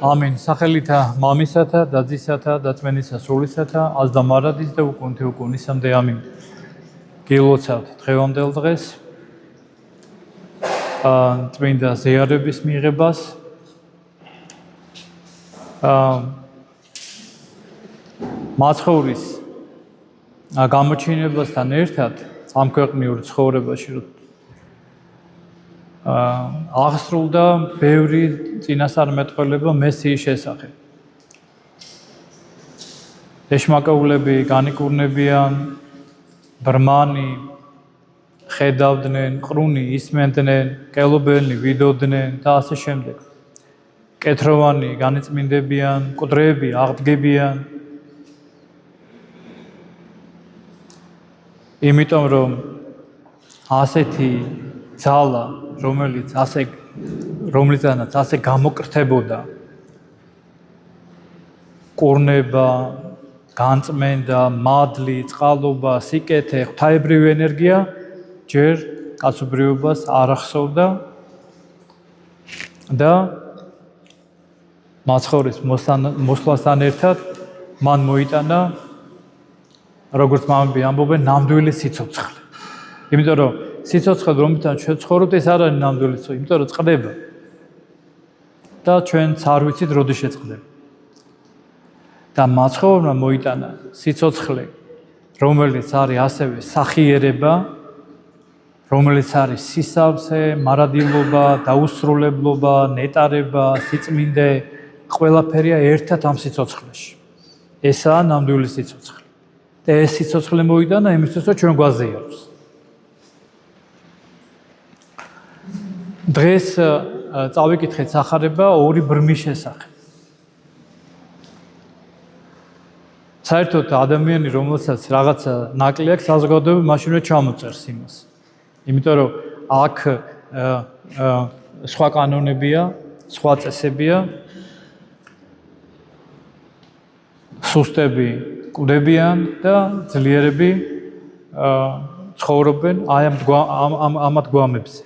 Amen. სახელითა მამისათა და ძისათა და წმენისა სულისათა, ას და მარადის და უკუნთი უკუნისამდე. ამინ. გილოცავთ დღევანდელ დღეს წმინდა ზეარების მიღებას. მაცხოვრის გამოჩინებასთან ერთად სამქვეყნიურ ცხოვრებაში აღსრულდა ბევრი წინასწარმეტყველება მესიის შესახებ. ეშმაკეულები განიკურნებიან, ბრმანი ხედავდნენ, ყრუნი ისმენდნენ, კელობელი ვიდოდნენ და ასე შემდეგ. კეთროვანი განიწმინდებიან, მკვდრები აღდგებიან. იმიტომ რომ ასეთი ძალა, რომლიცაც ასე გამოკრთებოდა კურნება, განწმენდა, მადლი, წყალობა, სიკეთე, ღვთაებრივი ენერგია ჯერ კაცობრიობას არ ახსოვდა და მაცხოვრის მოსვლასთან ერთად მან მოიტანა, როგორც მამები ამბობენ, ნამდვილი სიცოცხლე. იმიტომ რომ სიცოცხლე, რომლითაც ჩვენ ცხოვრობთ, ეს არ არის ნამდვილი სიცოცხლე, იმიტომ რომ წყდება. და ჩვენც არ ვიცით, როდის შეწყდება. და მაცხოვრმა მოიტანა სიცოცხლე, რომელიც არის ასევე სახიერება, რომელიც არის სისავსე, მარადილობა, დაუსრულებლობა, ნეტარება, სიწმინდე, ყველაფერია ერთად ამ სიცოცხლეში. ესაა ნამდვილი სიცოცხლე. და ეს სიცოცხლე მოიტანა იმისთვის, რომ ჩვენ გვაზიაროს. დღეს წავიკითხეთ სახარება ორი ბრმის შესახებ. საერთოდ ადამიანი, რომელსაც რაღაცა ნაკლი აქვს, საზოგადოება მაშინვე ჩამოწერს იმას. იმიტომ რომ აქ სხვა კანონებია, სხვა წესებია. სუსტები კვდებიან და ძლიერები ცხოვრობენ ამათ გვამებზე.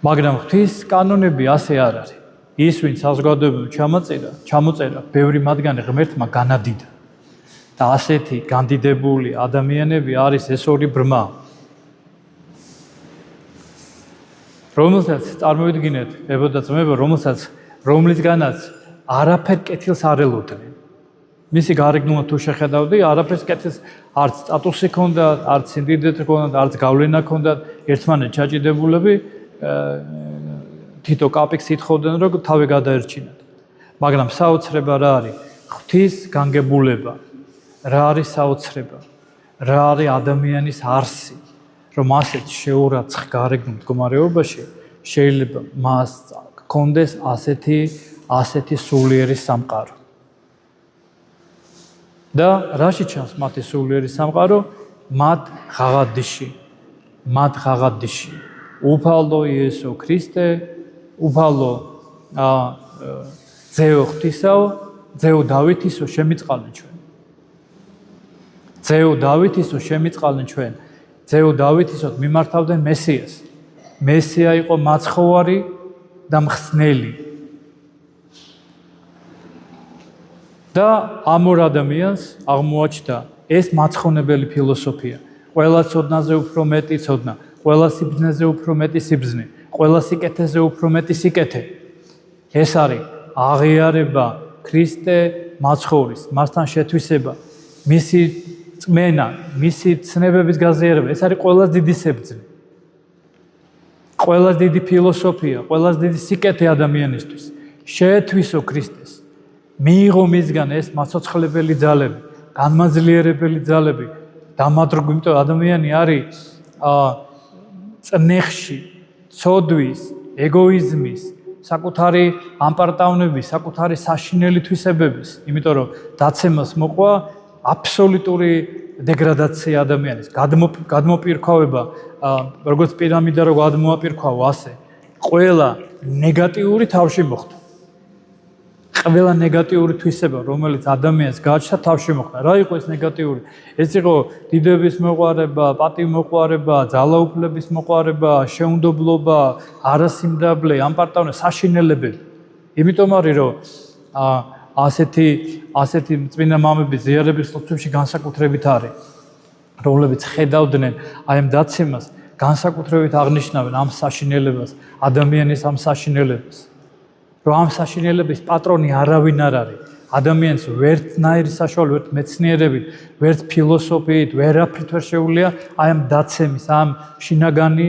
მაგრამ ღვთის კანონები ასე არ არის. ის, ვინც საზოგადოებამ ჩამოწერა, ბევრი მათგანი ღმერთმა განადიდა. და ასეთი განდიდებული ადამიანები არის ეს ორი ბრმა. რომელსაც წარმოვიდგინეთ, ებო და ძმებო, რომლისგანაც არაფერ კეთილს არ ელოდნენ. მისი გარეგნულად თუ შეხედავდი, არაფერს კეთილს არც სტატუსი ჰქონდათ, არც სიმდიდრე ჰქონდათ, არც გავლენა ჰქონდათ, ერთმანეთ ჩაჭიდებულები თითო კაპიკს ითხოვდნენ, რომ თავი გადაერჩინათ. მაგრამ საოცრება რა არის? ღვთის განგებულება. რა არის საოცრება? რა არის ადამიანის არსი? რომ ასეთ შეურაცხ გარეგნულ მდგომარეობაში შეიძლება მას ჰქონდეს ასეთი სულიერი სამყარო. და რაში ჩანს მათი სულიერი სამყარო? მათ ღაღადიში. უფალო იესო ქრისტე, უფალო ძეო ღვთისაო, ძეო დავითისო შემიწყალე ჩვენ. ძეო დავითისო შემიწყალე ჩვენ. ძეო დავითისო მიმართავდნენ მესიას. მესია იყო მაცხოვარი და მხსნელი. და ამ ორ ადამიანს აღმოაჩნდა ეს მაცხოვნებელი ფილოსოფია. ყველა ცოდნაზე უფრო მეტი ცოდნა, ყველა სიბრძნეზე უფრო მეტი სიბრძნე, ყველა სიკეთეზე უფრო მეტი სიკეთე. ეს არის აღიარება ქრისტე მაცხოვრის, მასთან შეთვისება, მისი წმენა, მისი ცნებების გაზიარება. ეს არის ყველაზე დიდი სიბრძნე. ყველაზე დიდი ფილოსოფია, ყველაზე დიდი სიკეთე ადამიანისთვის. შეეთვისო ქრისტეს. მიიღო მისგან ეს მაცოცხლებელი ძალები, განმაძლიერებელი ძალები. დამადროგი, იმიტომ ადამიანი არის წნეხში, ცოდვის, ეგოიზმის, საკუთარი ამპარტავნების, საკუთარი საშინელი თვისებების, იმიტომ რომ დაცემას მოყვა აბსოლუტური დეგრადაცია ადამიანის, გადმოპირქვავება, როგორც პირამიდა რო გადმოაპირქვაო, ასე ყველა ნეგატიური თავში მოხდა. ყველა ნეგატიური თვისება, რომელიც ადამიანს გააჩნდა, თავში მოხდა. რა იყო ეს ნეგატიური? ეს იყო დიდების მოყვარება, პატივმოყვარება, ძალაუფლების მოყვარება, შეუნდობლობა, არასიმდაბლე, ამპარტავნა, საშინელებები. იმიტომ არის, რომ ასეთი წმინდა მამების ზიარების ლოცვებში განსაკუთრებით არის, რომლებიც ხედავდნენ აი ამ დაცემას, განსაკუთრებით აღნიშნავენ ამ საშინელებას, ადამიანის ამ საშინელებას. რომ ამ საშინელების პატრონი არავინ არ არის. ადამიანს ვერთნაირი საშუალო, ვერთ მეცნიერებით, ვერთ ფილოსოფიით, ვერაფრით ვერ შეუძლია აი ამ დაცემის, ამ შინაგანი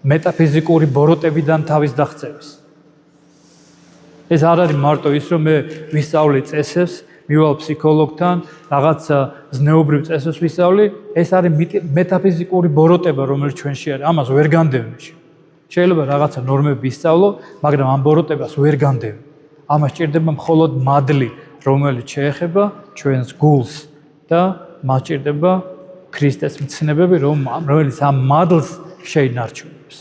მეტაფიზიკური ბოროტებიდან თავის დაღწევის. ეს არ არის მარტო ის, რომ მე ვისწავლი წესებს, მივალ ფსიქოლოგთან, რაღაც ზნეობრივ წესებს ვისწავლი, ეს არის მეტაფიზიკური ბოროტება, რომელიც ჩვენში არის. ამას ვერ განდევნე. შეიძლება რაღაცა ნორმები ისწავლო, მაგრამ ამ ბოროტებას ვერ განდევ. ამას სჭირდება მხოლოდ მადლი, რომელიც შეეხება ჩვენს გულს და მას სჭირდება ქრისტეს მცნებები, რომელიც ამ მადლს შეინარჩუნებს.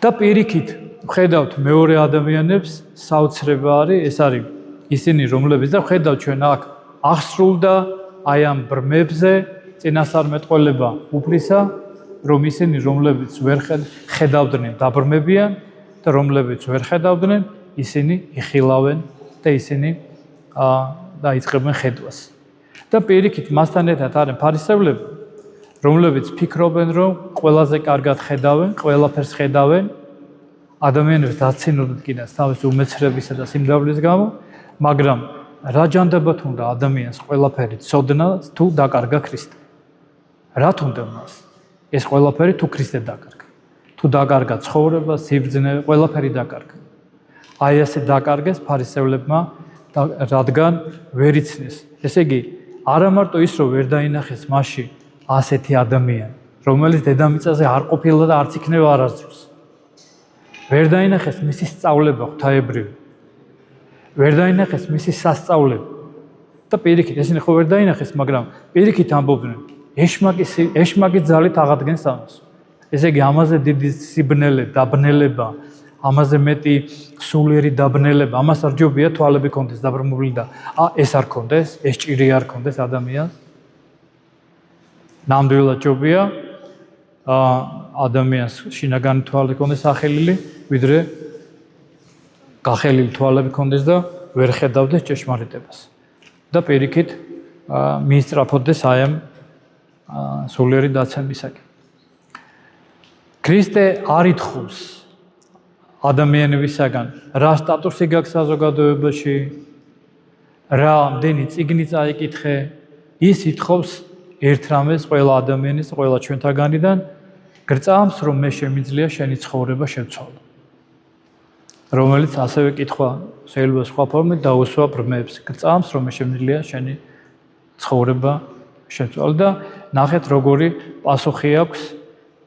და პირიქით ვხედავთ მეორე ადამიანებს, საოცრება არის, ეს არის ისინი, რომლებიც და ვხედავთ ჩვენ აქ აღსრულდა აი ამ ბრმებზე წინასწარმეტყველება უფლისა, რომ ისინი, რომლებიც ვერ ხედავდნენ, დაბრმებიან და რომლებიც ვერ ხედავდნენ, ისინი იხილავენ და ისინი დაიწყებენ ხედვას. და პირიქით მასთან ერთად არის ფარისევლები, რომლებიც ფიქრობენ, რომ ყველაზე კარგად ხედავენ, ყველაფერს ხედავენ, ადამიანებს დაცინოდათ კიდაც თავის უმეცრებისა და სიმდაბლის გამო, მაგრამ რა ჯანდაბათ უნდა ადამიანს ყველაფერი ცოდნა თუ დაკარგა ქრისტე? რა თუნდა მას? ეს ყველაფერი თუ ქრისტე დაკარგა. თუ დაკარგა ცხოვრება, სიბრძნე, ყველაფერი დაკარგა. აი ასე დაკარგეს ფარისევლებმა, რადგან ვერ იცნეს. ესე იგი, არა მარტო ის, რომ ვერ დაინახეს მასში ასეთი ადამიანი, რომელიც დედამიწაზე არ ყოფილა და არც იქნება არასდროს. ვერ დაინახეს მისი სწავლება ღვთაებრივი. ვერ დაინახეს მისი სასწაულები. და პირიქით, ესენი ხო ვერ დაინახეს, მაგრამ პირიქით ამბობდნენ, ეშმაკის ძალით აღადგენს ამას. ესე იგი, ამაზე დიდი სიბნელე, დაბნელება, ამაზე მეტი სულიერი დაბნელება, ამას არ ჯობია თვალები კონდეს დაბრმული და ეს არ კონდეს, ეს ჭირი არ კონდეს ადამიანს. ნამდვილად ჯობია ადამიანს შინაგანი თვალი კონდეს ახელილი, ვიდრე გახელილი თვალები კონდეს და ვერ ხედავდეს ჭეშმარიტებას. და პირიქით მიისწრაფოდეს აი ამ სულიერი დაცემისაკენ. ქრისტე არ ითხოვს ადამიანებისაგან, რა სტატუსი გაქვს საზოგადოებაში, რა ამდენი წიგნი წაიკითხე, ის ითხოვს ერთ რამეს ყველა ადამიანის, ყველა ჩვენთაგანიდან, გრწამს, რომ მე შემიძლია შენი ცხოვრება შევცვალო. რომელიც ასევე კითხვა შეიძლება სხვა ფორმით დაუსვა ბრმებს. გწამს, რომ მე შემიძლია შენი ცხოვრება შევცვალო და ნახეთ როგორი პასუხი აქვს.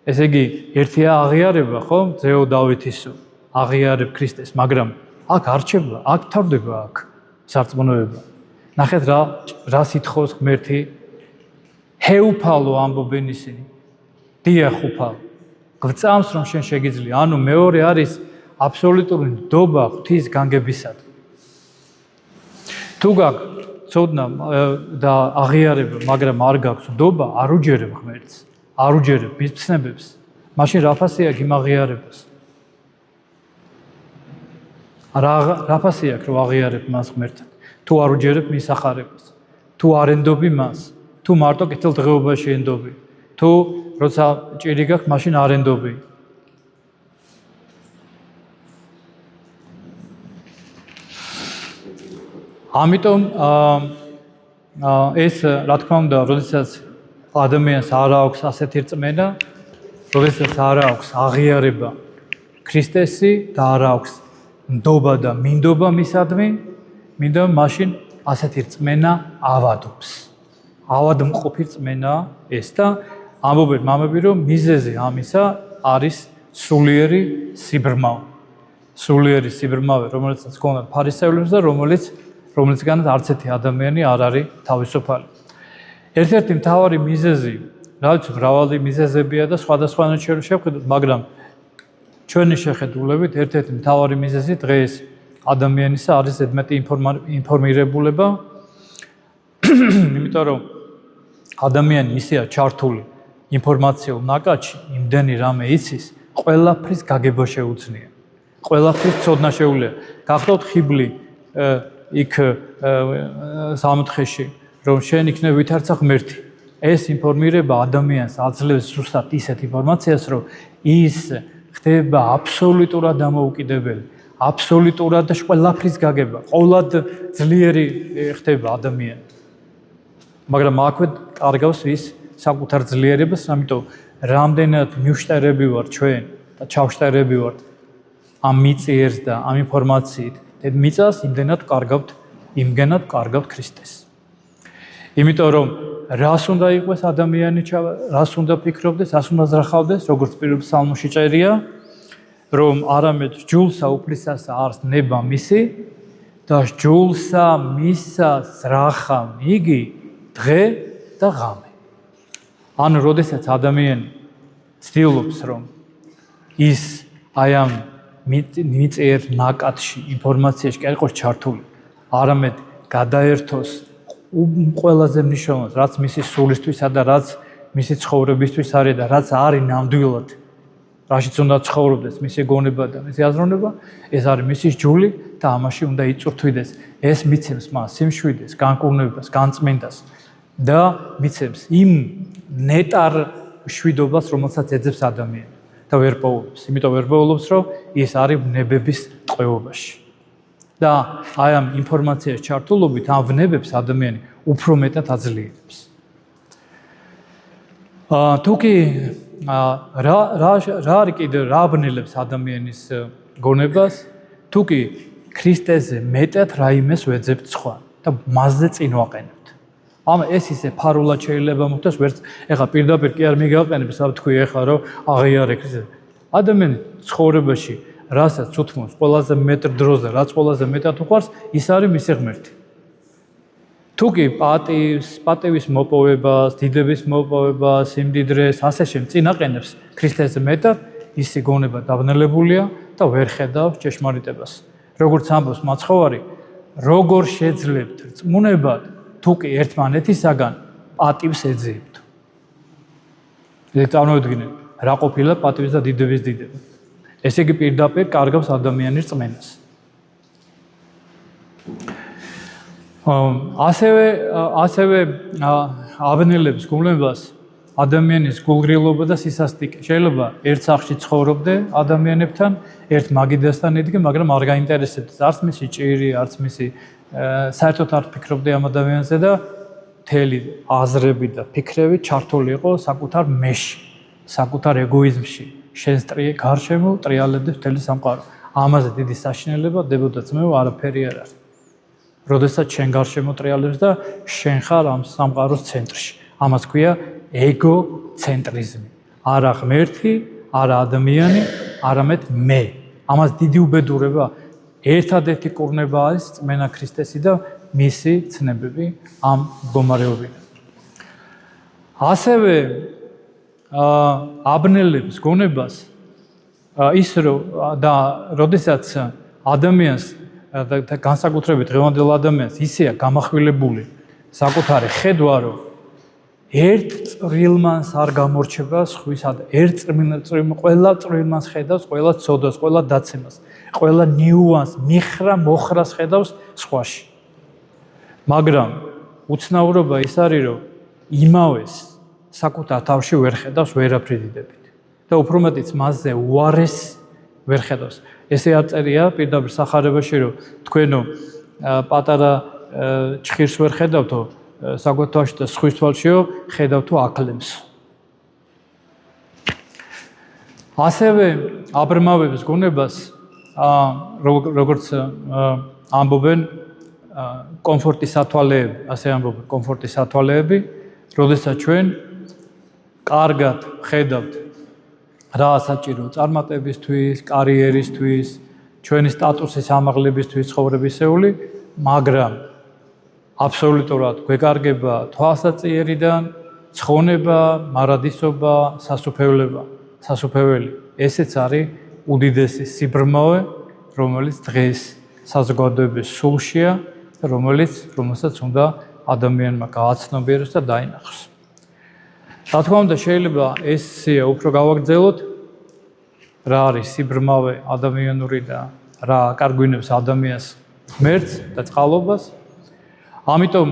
ესე იგი, ერთია აღიარება, ხო? ძეო დავითისო, აღიარებ ქრისტეს, მაგრამ აქ არჩევა, აქ თავდება აქ სარწმუნოება. ნახეთ რა სითხოვს ღმერთი. ჰეუფალო ამბობენ ისინი. დიახ უფალო. გწამს, რომ შენ შეგიძლია. ანუ მეორე არის აბსოლუტური ნდობა ღვთის განგებისადმი. თუ გაქვს ცოდნა და აღიარება, მაგრამ არ გაქვს ნდობა, არ უჯერებ ღმერთს, არ უჯერებ მის ცნებებს, მაშინ რა ფასი აქვს იმ აღიარებას? რა ფასი აქვს რომ აღიარებ მას ღმერთად? თუ არ უჯერებ მის ახარებას, თუ არ ენდობი მას, თუ მარტო კეთილდღეობაში ენდობი, თუ როცა ჭირი გაქვს, მაშინ არ ენდობი. ამიტომ ეს რა თქმა უნდა, როდესაც ადამიანს არ აქვს ასეთი რწმენა, როდესაც არ აქვს აღიარება ქრისტესი და არ აქვს ნდობა და მინდობა მისადმი, მინდა მაშინ ასეთი რწმენა ავადობს. ავადმყოფი რწმენა ეს და ამბობენ მამები, რომ მიზეზი ამისა არის სულიერი სიბრმავე. სულიერი სიბრმავე, რომელსაც ჰქონდათ ფარისევლებს და რომელიცგანაც არც ერთი ადამიანი არ არის თავისუფალი. ერთ-ერთი მთავარი მიზეზი, რა ვიცი, მრავალი მიზეზებია და სხვადასხვანაირად შევხედოთ, მაგრამ ჩვენი შეხედულებით ერთ-ერთი მთავარი მიზეზი დღეს ადამიანისა არის ზედმეტი ინფორმირებულება, იმიტომ რომ ადამიანი ისეა ჩართული ინფორმაციულ ნაკადში, იმდენი რამე იცის, ყველაფრის გაგება შეუძლია. ყველაფრის ცოდნა შეუძლია. გახდოთ ხიბლი იქ სამოთხეში, რომ შენ იქნებ ვითარცა ღმერთი. ეს ინფორმირება ადამიანს აძლევს ზუსტად ისეთ ინფორმაციას, რომ ის ხდება აბსოლუტურად დამოუკიდებელი, აბსოლუტურად და ყველაფრის გაგება, ყოვლად ძლიერი ხდება ადამიანი. მაგრამ აქვე კარგავს ის საკუთარ ძლიერებას, ამიტომ რამდენად მივშტერები ვარ ჩვენ და ჩავშტერები ვართ ამ მიწიერს და ამ ინფორმაციით, და მიწას იმდენად იმგენად კარგავთ ქრისტეს. იმიტომ რომ რას უნდა იყოს ადამიანი, რას უნდა ფიქრობდეს, რას უნდა ზრახავდეს, როგორც პირველ ფსალმში წერია, რომ არამედ ჯულსა უფლისასა არს ნება მისი და ჯულსა მისა ზრახა მიგი დღე და ღამე. ანუ როდესაც ადამიანი ცდილობს, რომ ის აი ამ მიწიერ ნაკადში ინფორმაციაში კი არ იყოს ჩართული, არამედ გადაერთოს ყველაზე მნიშვნელოვანს, რაც მისი სულისთვისა და რაც მისი ცხოვრებისთვის არის და რაც არის ნამდვილად, რაშიც უნდა ცხოვრობდეს მისი გონება და მისი აზროვნება, ეს არის მისი ჯული და ამაში უნდა იწურთვიდეს. ეს მიცემს მას სიმშვიდეს, განკურნებას, განწმენდას და მიცემს იმ ნეტარ მშვიდობას, რომელსაც ეძებს ადამიანი და ვერ პოულობს. იმიტომ ვერ პოულობს, რომ ის არის ვნებების ტყვეობაში. და აი ამ ინფორმაციის ჩართულობით ამ ვნებებს ადამიანი უფრო მეტად აძლიერებს. თუკი რა არის კიდე რა აბნელებს ადამიანის გონებას, თუკი ქრისტეზე მეტად რაიმეს ვეძებთ სხვა და მასზე წინ ვაყენებთ. ეს ისე ფარულად შეიძლება მოხდეს, ვერც ეხლა პირდაპირ კი არ მიგაყენებ, სად თქვი ეხლა რომ აღიარე ქრისტე. ადამიანი ცხოვრებაში რასაც უთმობს ყველაზე მეტ დროზე, რაც ყველაზე მეტად უყვარს, ის არის მისი ღმერთი. თუკი პატივის მოპოვებას, დიდების მოპოვებას, სიმდიდრეს, ასე შემ წინ აყენებს ქრისტეზე მეტად, ისი გონება დაბნელებულია და ვერ ხედავს ჭეშმარიტებას. როგორც ამბობს მაცხოვარი, როგორ შეძლებთ რწმუნებად, თუკი ერთმანეთისაგან პატივს ეძიებთ. ეს წარმოვიდგინეთ, რა ყოფილა პატივის და დიდების დიდება. ესე იგი პირდაპირ კარგავს ადამიანის რწმენას. ასევე აბნელებს გულებას ადამიანის გულგრილობა და სისასტიკე. შეიძლება ერთ სახლში ცხოვრობდე ადამიანებთან, ერთ მაგიდასთან იდგე, მაგრამ არ გაინტერესებდეს არც მისი ჭირი, არც მისი საერთოდ არ ფიქრობდე ამ ადამიანზე და მთელი აზრები და ფიქრები ჩართული იყო საკუთარ მეში, საკუთარ ეგოიზმში. შენს გარშემო ტრიალებდეს მთელი სამყარო. ამაზე დიდი საშინელება დებოდა ძმეო არაფერი არ არის. როდესაც შენ გარშემო ტრიალებს და შენ ხარ ამ სამყაროს ცენტრში. ამას ქვია ეგოცენტრიზმი. არა ღმერთი, არა ადამიანი, არამედ მე. ამას დიდი უბედურება, ერთადერთი კურნება არის წმენა ქრისტესი და მისი ცნებები ამ მდგომარეობიდან. ასევე აბნელებს გონებას ის რომ და როდესაც ადამიანს და განსაკუთრებით დღევანდელ ადამიანს ისეა გამახვილებული საკუთარი ხედვა, რომ ერთ წვრილმანს არ გამორჩება სხვისა და ყველა წვრილმანს ხედავს, ყველა ცოდვას, ყველა დაცემას, ყველა ნიუანს, მოხრას ხედავს სხვაში. მაგრამ უცნაურობა ის არის, რომ იმავეს საკუთარ თავში ვერ ხედავს ვერაფრიდიდებით და უფრო მეტიც მასზე უარეს ვერ ხედავს. ესე არ წერია პირდაპირ სახარებაში, რომ თქვენო პატარა ჭხირს ვერ ხედავთო საკუთარ თავში და სხვის თვალშიო ხედავთო აკლებს. ასევე აბრმავებს გონებას, როგორც ამბობენ კომფორტის სათვალეები, ასე ამბობენ კომფორტის სათვალეები, როდესაც ჩვენ კარგად ხედავთ რა საჭირო წარმატებისთვის, კარიერისთვის, ჩვენი სტატუსის ამაღლებისთვის ცხოვრებისეული, მაგრამ აბსოლუტურად გვეკარგება თვალსაწიერიდან, ცხონება, მარადისობა, სასუფეველი. ესეც არის უდიდესი სიბრმავე, რომელიც დღეს საზოგადოების სულშია, რომელსაც უნდა ადამიანმა გააცნობიეროს და დაინახოს. რა თქმა უნდა, შეიძლება ეს სია უფრო გავაგრძელოთ, რა არის სიბრმავე ადამიანური და რა კარგვინებს ადამიანს ღმერთს და წყალობას. ამიტომ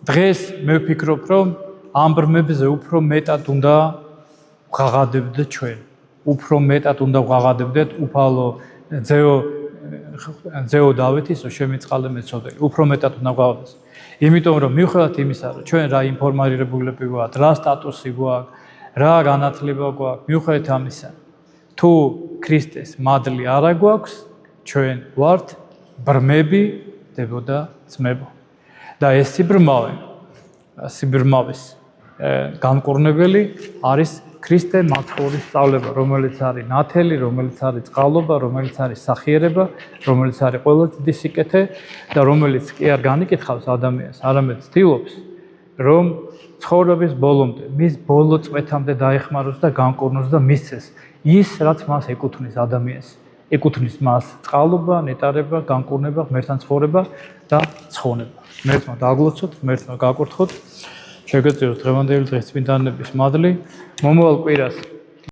დღეს მე ვფიქრობ, რომ ამ ბრმებზე უფრო მეტად უნდა ვღაღადებდეთ ჩვენ. უფრო მეტად უნდა ვღაღადებდეთ უფალო ძეო დავითის შემიწყალე მეცოდელი. უფრო მეტად უნდა ვღაღადებდეთ. იმიტომ რომ მიუხედავად იმისა, რომ ჩვენ რა ინფორმირებულები ვართ, რა სტატუსი გვაქვს, რა განათლება გვაქვს, მიუხედავად ამისა, თუ ქრისტეს მადლი არ აგვაქვს, ჩვენ ვართ ბრმები, დებო და ძმებო. და ეს სიბრმავის განკურნებელი არის ქრისტე მართლობის სწავლება, რომელიც არის ნათელი, რომელიც არის წყალობა, რომელიც არის სახიერება, რომელიც არის ყველა დიდი სიკეთე და რომელიც კი არ განიკითხავს ადამიანს, არამედ ცდილობს, რომ ცხოვრების ბოლომდე, მის ბოლო წვეთამდე დაეხმაროს და განკურნოს და მისცეს ის, რაც მას ეკუთვნის ადამიანს. ეკუთვნის მას წყალობა, ნეტარება, განკურნება, ღმერთთან ცხოვრება და ცხონება. ღმერთმა დაგლოცოთ, ღმერთმა გაკურთხოთ. შეგეწიოს დღევანდელი დღესწმინდანების მადლი. მომავალ კვირას